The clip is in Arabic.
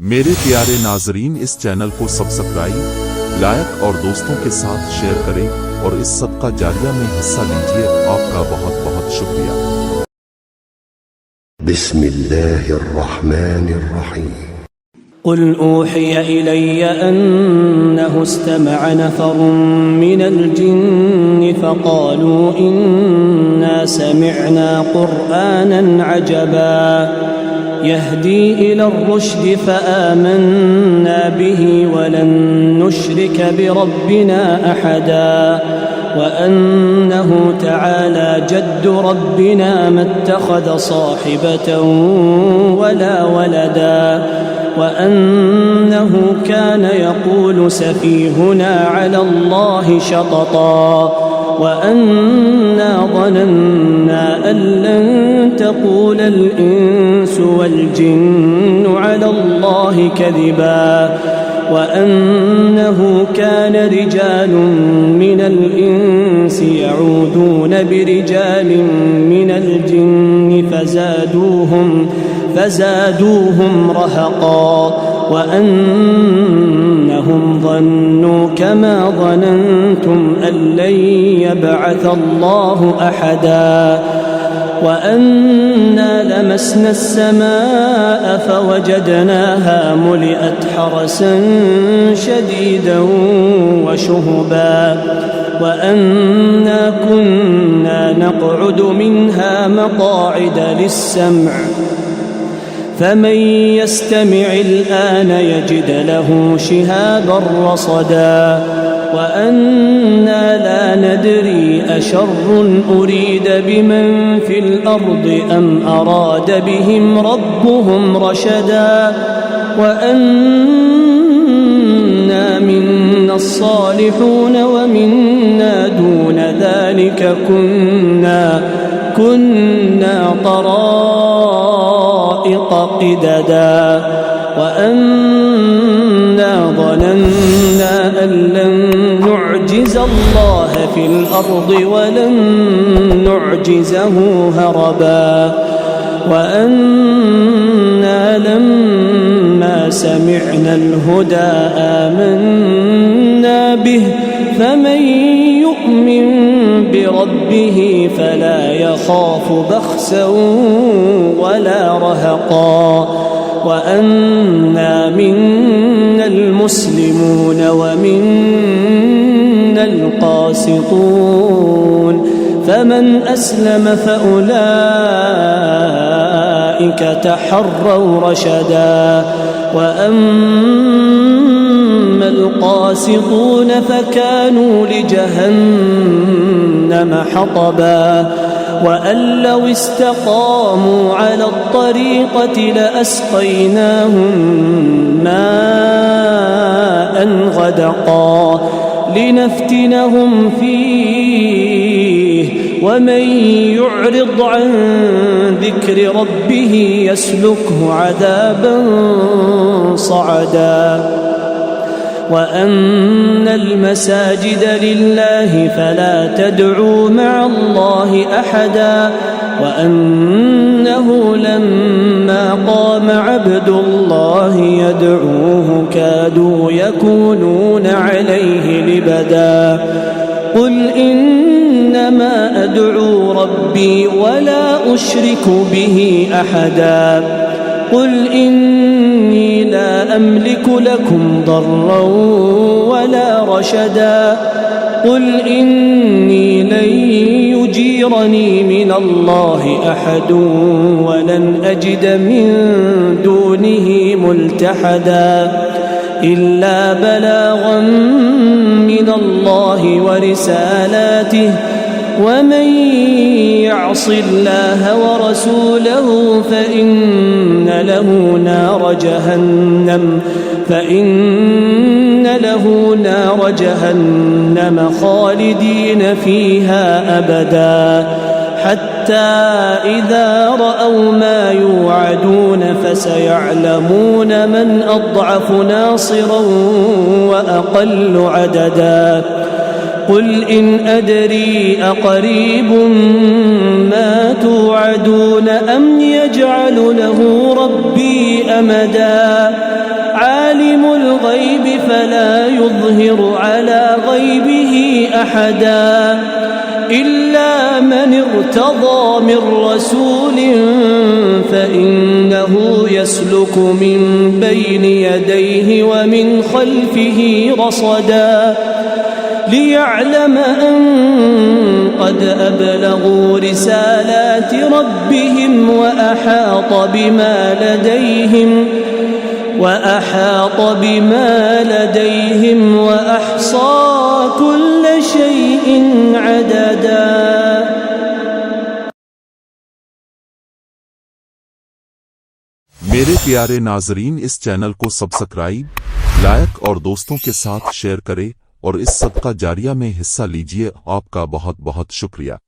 मेरे प्यारे नाजरीन, इस चैनल को सब्सक्राइब, लाइक और दोस्तों के साथ शेयर करें और इस सदका जारिया में हिस्सा लीजिए। आपका बहुत बहुत शुक्रिया। बिस्मिल्लाहिर्रहमानिर्रहीम। قل أوحي إلي أنه استمع نفر من الجن فقالوا إنا سمعنا قرآنا عجبا يهدي إلى الرشد فآمنا به ولن نشرك بربنا أحدا وأنه تعالى جد ربنا ما اتخذ صاحبة ولا ولدا وأنه كان يقول سفيهنا على الله شططا وأنا ظننا أن لن تقول الإنس والجن على الله كذبا وأنه كان رجال من الإنس يعوذون برجال من الجن فزادوهم رهقا وأنهم ظنوا كما ظننتم أن لن يبعث الله أحدا وأنا لمسنا السماء فوجدناها ملئت حرسا شديدا وشهبا وأنا كنا نقعد منها مقاعد للسمع فمن يستمع الآن يجد له شهابا رصدا وأنا لا ندري أشر أريد بمن في الأرض أم أراد بهم ربهم رشدا وأنا منا الصالحون ومنا دون ذلك كنا طرائق قددا وأنا ظننا أن لن نعجز الله في الأرض ولن نعجزه هربا وأنا لما سمعنا الهدى آمنا به فمن يؤمن بربه فلا يخاف بخسا ولا رهقا وأنا منا المسلمون ومنا القاسطون فمن أسلم فأولئك تحروا رشدا وأما القاسطون فكانوا لجهنم حطبا وأن لو استقاموا على الطريقة لأسقيناهم ماء غدقا لنفتنهم فيه ومن يعرض عن ذكر ربه يسلكه عذابا صعدا وأن المساجد لله فلا تدعوا مع الله أحدا وأنه لما قام عبد الله يدعوه كادوا يكونون عليه لبدا قل إنما أدعو ربي ولا أشرك به أحدا قل إني لا أملك لكم ضرا ولا رشدا قل إني لن يجيرني من الله أحد ولن أجد من دونه ملتحدا إلا بلاغا من الله ورسالاته ومن يعص الله ورسوله فإن له نار جهنم خالدين فيها أبدا حتى إذا رأوا ما يوعدون فسيعلمون من أضعف ناصرا وأقل عددا قل إن أدري أقريب ما توعدون أم يجعل له ربي أمدا فلا يظهر على غيبه أحدا إلا من ارتضى من رسول فإنه يسلك من بين يديه ومن خلفه رصدا ليعلم أن قد أبلغوا رسالات ربهم وأحاط بما لديهم وأحصى كل شيء عددا. मेरे प्यारे नाजरीन, इस चैनल को सब्सक्राइब, लाइक और दोस्तों के साथ शेयर करें और इस सदका जारिया में हिस्सा लीजिए। आपका बहुत बहुत शुक्रिया।